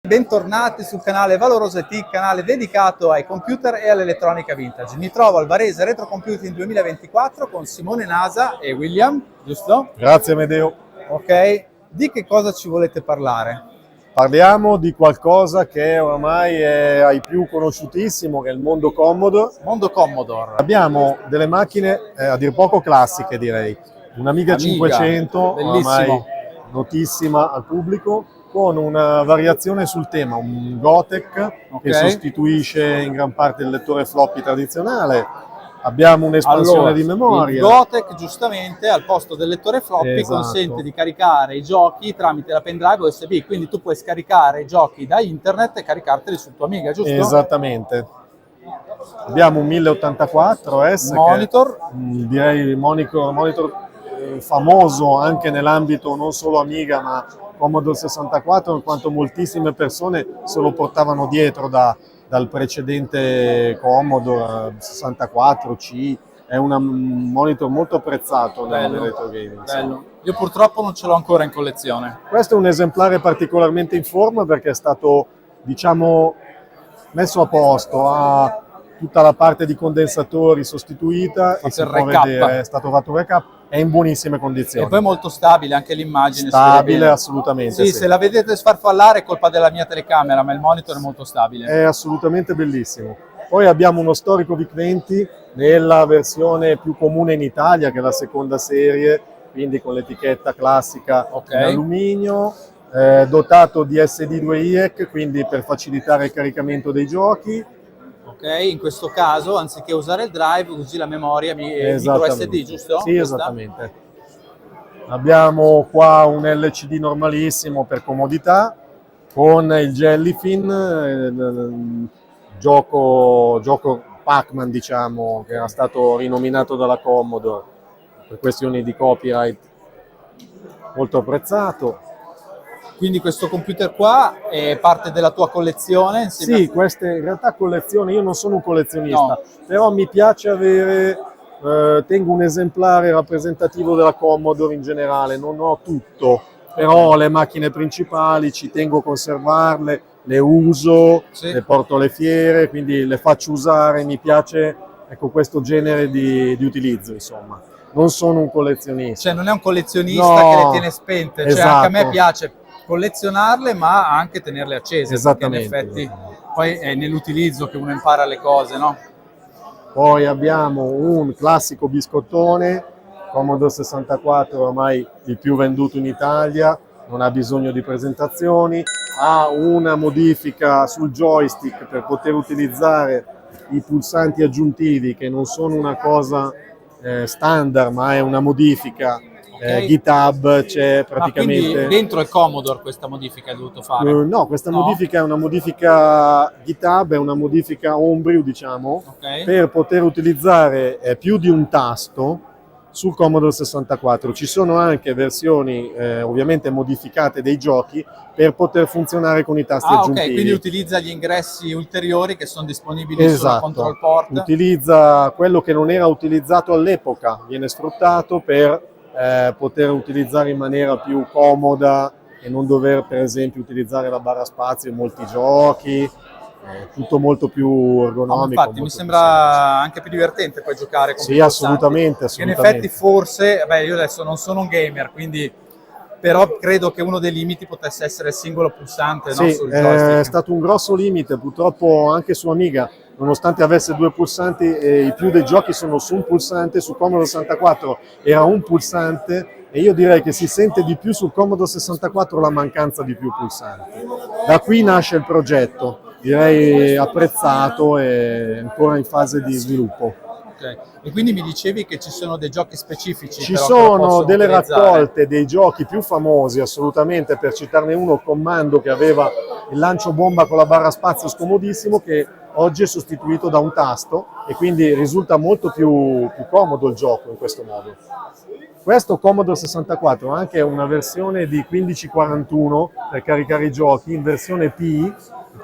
Bentornati sul canale Valoroso IT, canale dedicato ai computer e all'elettronica vintage. Mi trovo al Varese Retro Computing 2024 con Simone Nasa e William, giusto? Grazie Amedeo. Ok, di che cosa ci volete parlare? Parliamo di qualcosa che oramai è ai più conosciutissimo, che è il mondo Commodore. Mondo Commodore. Abbiamo delle macchine a dir poco classiche, direi. Un'Amiga 500, bellissimo. oramai notissima al pubblico, con una variazione sul tema, un Gotek che sostituisce in gran parte il lettore floppy tradizionale. Abbiamo un'espansione di memoria. Il Gotek, giustamente, al posto del lettore floppy, consente di caricare i giochi tramite la pendrive USB, quindi tu puoi scaricare i giochi da internet e caricarteli sul tuo Amiga, giusto? Esattamente. Abbiamo un 1084S, monitor, che, direi monitor famoso anche nell'ambito non solo Amiga ma Commodore 64, in quanto moltissime persone se lo portavano dietro dal precedente Commodore 64C. È un monitor molto apprezzato nel retro gaming. Bello. Io purtroppo non ce l'ho ancora in collezione. Questo è un esemplare particolarmente in forma perché è stato, diciamo, messo a posto, ha tutta la parte di condensatori sostituita e si può vedere, è stato fatto un recap, è in buonissime condizioni. E poi molto stabile anche l'immagine. Stabile, assolutamente. Sì, se la vedete sfarfallare è colpa della mia telecamera, ma il monitor è molto stabile. È assolutamente bellissimo. Poi abbiamo uno storico VIC-20 nella versione più comune in Italia, che è la seconda serie, quindi con l'etichetta classica in alluminio, dotato di SD2IEC, quindi per facilitare il caricamento dei giochi. In questo caso, anziché usare il drive, usi la memoria micro SD, giusto? Sì, esattamente. Abbiamo qua un LCD normalissimo per comodità, con il Jellyfin, gioco Pac-Man, diciamo, che era stato rinominato dalla Commodore per questioni di copyright, molto apprezzato. Quindi questo computer qua è parte della tua collezione? Sì, queste in realtà collezioni, io non sono un collezionista, però mi piace avere, tengo un esemplare rappresentativo della Commodore in generale, non ho tutto, però ho le macchine principali, ci tengo a conservarle, le uso, le porto alle fiere, quindi le faccio usare, mi piace, ecco, questo genere di utilizzo, insomma. Non sono un collezionista. Cioè non è un collezionista che le tiene spente, cioè anche a me piace collezionarle ma anche tenerle accese, perché in effetti poi è nell'utilizzo che uno impara le cose, no? Poi abbiamo un classico biscottone, Commodore 64, ormai il più venduto in Italia, non ha bisogno di presentazioni, ha una modifica sul joystick per poter utilizzare i pulsanti aggiuntivi, che non sono una cosa standard ma è una modifica. GitHub c'è praticamente. Quindi dentro il Commodore questa modifica hai dovuto fare? No, questa modifica è una modifica GitHub, è una modifica homebrew, diciamo, per poter utilizzare più di un tasto sul Commodore 64. Ci sono anche versioni ovviamente modificate dei giochi per poter funzionare con i tasti aggiuntivi. Quindi utilizza gli ingressi ulteriori che sono disponibili sulla control port. Utilizza quello che non era utilizzato all'epoca, viene sfruttato per poter utilizzare in maniera più comoda e non dover per esempio utilizzare la barra spazio in molti giochi, tutto molto più ergonomico. Infatti mi sembra anche più divertente poi giocare con sì, assolutamente. In effetti forse, io adesso non sono un gamer, quindi però credo che uno dei limiti potesse essere il singolo pulsante, sì, sul joystick. È stato un grosso limite, purtroppo anche su Amiga, nonostante avesse due pulsanti, i più dei giochi sono su un pulsante, su Commodore 64 era un pulsante, e io direi che si sente di più sul Commodore 64 la mancanza di più pulsanti. Da qui nasce il progetto, direi apprezzato e ancora in fase di sviluppo. E quindi mi dicevi che ci sono dei giochi specifici? Ci sono delle raccolte dei giochi più famosi, assolutamente, per citarne uno, Commando, che aveva il lancio bomba con la barra spazio scomodissimo, che oggi è sostituito da un tasto e quindi risulta molto più comodo il gioco in questo modo. Questo Commodore 64 ha anche una versione di 1541 per caricare i giochi in versione PI,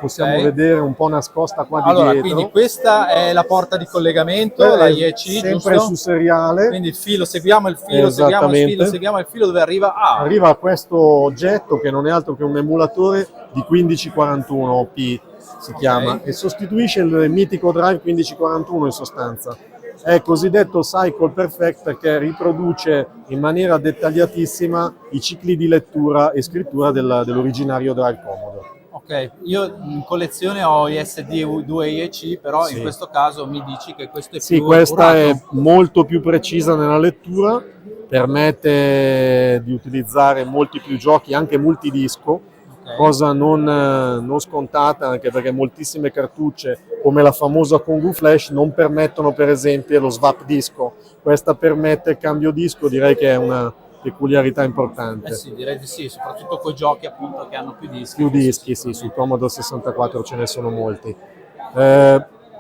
possiamo Ok. vedere un po' nascosta qua di Allora, dietro. quindi questa è la porta di collegamento, la IEC, sempre giusto? su seriale. Quindi il filo, seguiamo il filo, seguiamo il filo, Esattamente. seguiamo il filo dove arriva. Ah, Arriva a questo oggetto che non è altro che un emulatore di 1541p, si chiama, e sostituisce il mitico Drive 1541 in sostanza. È cosiddetto Cycle Perfect perché riproduce in maniera dettagliatissima i cicli di lettura e scrittura dell'originario Drive Commodore. ok, io in collezione ho ISD 2 IEC, però Sì. in questo caso mi dici che questo è Sì, più questa è accurato. molto più precisa nella lettura, permette di utilizzare molti più giochi, anche multidisco, Ok. cosa non scontata, anche perché moltissime cartucce, come la famosa Kongu Flash, non permettono per esempio lo swap disco. Questa permette il cambio disco, direi che è una peculiarità importante. Sì, direi di sì, soprattutto con i giochi appunto che hanno più dischi. Più dischi, sì, sul Commodore 64 ce ne sono molti.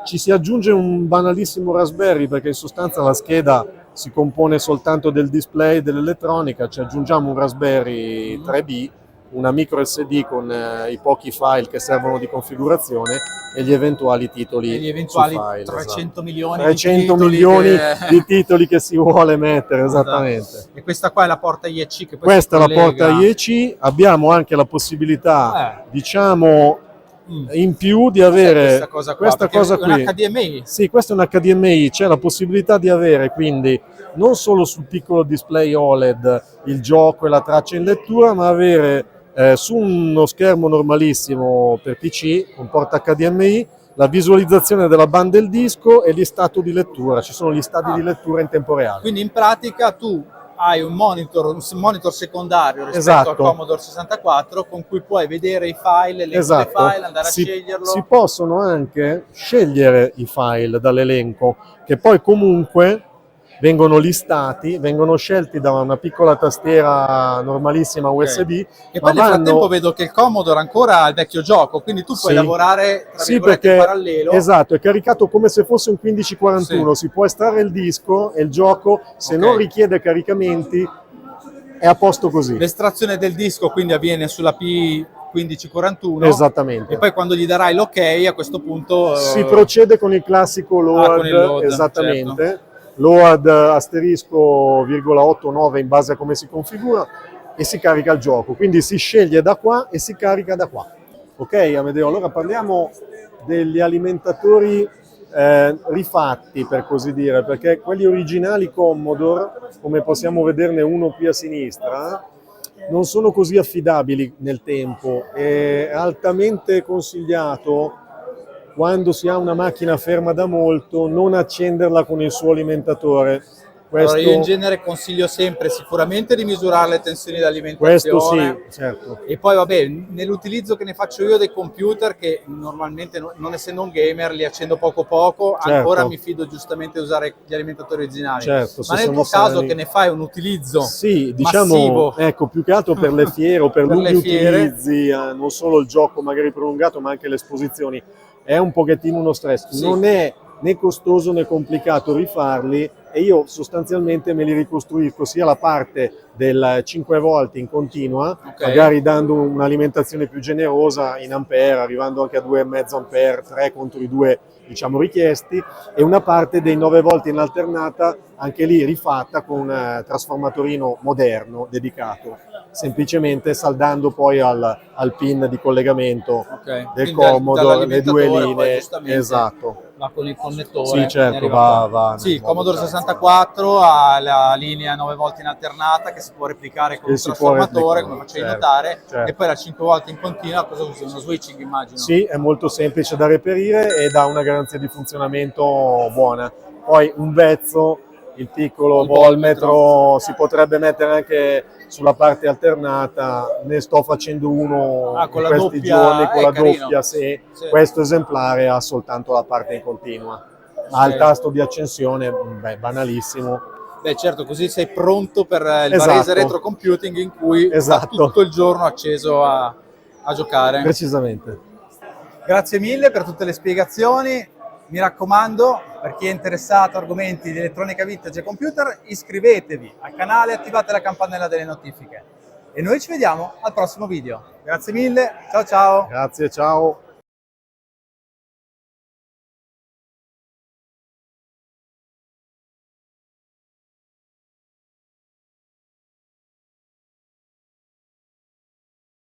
Ci si aggiunge un banalissimo Raspberry perché in sostanza la scheda si compone soltanto del display e dell'elettronica, ci aggiungiamo un Raspberry 3B, una micro SD con i pochi file che servono di configurazione e gli eventuali titoli E gli eventuali su file. 300 esatto. milioni 300 di titoli milioni che- di titoli che si vuole mettere, esattamente. Esatto. E questa qua è la porta IEC che poi Questa è si la porta collega. IEC, abbiamo anche la possibilità, diciamo, Mm. in più di Cos'è avere questa cosa qua? questa Perché cosa è un qui. HDMI. Sì, questo è un HDMI, c'è la possibilità di avere quindi non solo sul piccolo display OLED il gioco e la traccia in lettura, ma avere su uno schermo normalissimo per PC, con porta HDMI, la visualizzazione della banda del disco e gli stati di lettura. Ci sono gli stati di lettura in tempo reale. Quindi in pratica tu hai un monitor secondario rispetto Esatto. al Commodore 64 con cui puoi vedere i file, l'elenco Esatto. dei file, andare a sceglierlo. Si possono anche scegliere i file dall'elenco, che poi comunque vengono listati, vengono scelti da una piccola tastiera normalissima USB. E poi nel frattempo vedo che il Commodore ancora ha il vecchio gioco, quindi tu puoi lavorare tra virgolette in parallelo. Esatto, è caricato come se fosse un 1541, si può estrarre il disco e il gioco, se non richiede caricamenti, è a posto così. L'estrazione del disco quindi avviene sulla P1541. Esattamente. E poi quando gli darai l'ok, a questo punto si procede con il classico load, con il load, esattamente. certo. Load asterisco ,89 in base a come si configura e si carica il gioco. Quindi si sceglie da qua e si carica da qua. Ok, Amedeo, allora parliamo degli alimentatori rifatti, per così dire, perché quelli originali Commodore, come possiamo vederne uno qui a sinistra, non sono così affidabili nel tempo. È altamente consigliato, quando si ha una macchina ferma da molto, non accenderla con il suo alimentatore. Allora io in genere consiglio sempre sicuramente di misurare le tensioni di alimentazione. Questo sì, certo. E poi vabbè, nell'utilizzo che ne faccio io dei computer, che normalmente non essendo un gamer li accendo poco poco, ancora mi fido giustamente di usare gli alimentatori originali. Certo, ma nel tuo caso che ne fai un utilizzo diciamo, massivo, ecco, più che altro per le fiere o per lunghi utilizzi, non solo il gioco magari prolungato ma anche le esposizioni, è un pochettino uno stress. Non è né costoso né complicato rifarli, e io sostanzialmente me li ricostruisco sia la parte del 5 volte in continua, magari dando un'alimentazione più generosa in ampere, arrivando anche a 2,5 ampere, 3 contro i 2 diciamo richiesti, e una parte dei 9 volte in alternata, anche lì rifatta con un trasformatorino moderno dedicato, semplicemente saldando poi al pin di collegamento del Commodore le due linee. Esatto. Va con il connettore. Sì, certo, va. Sì, il Commodore 64 ha la linea 9 volte in alternata che si può replicare con un trasformatore, come facevi notare, e poi la 5 volte in continua, cosa usa? Uno switching, immagino. Sì, è molto semplice da reperire e dà una garanzia di funzionamento buona. Poi un vezzo, il piccolo volmetro si potrebbe mettere anche sulla parte alternata, ne sto facendo uno in questi giorni con la doppia, questo esemplare ha soltanto la parte in continua, ha il tasto di accensione, banalissimo. Beh certo, così sei pronto per il Varese Retro Computing in cui sta tutto il giorno acceso a giocare. Precisamente. Grazie mille per tutte le spiegazioni. Mi raccomando, per chi è interessato a argomenti di elettronica vintage e computer, iscrivetevi al canale e attivate la campanella delle notifiche. E noi ci vediamo al prossimo video. Grazie mille, ciao ciao! Grazie, ciao!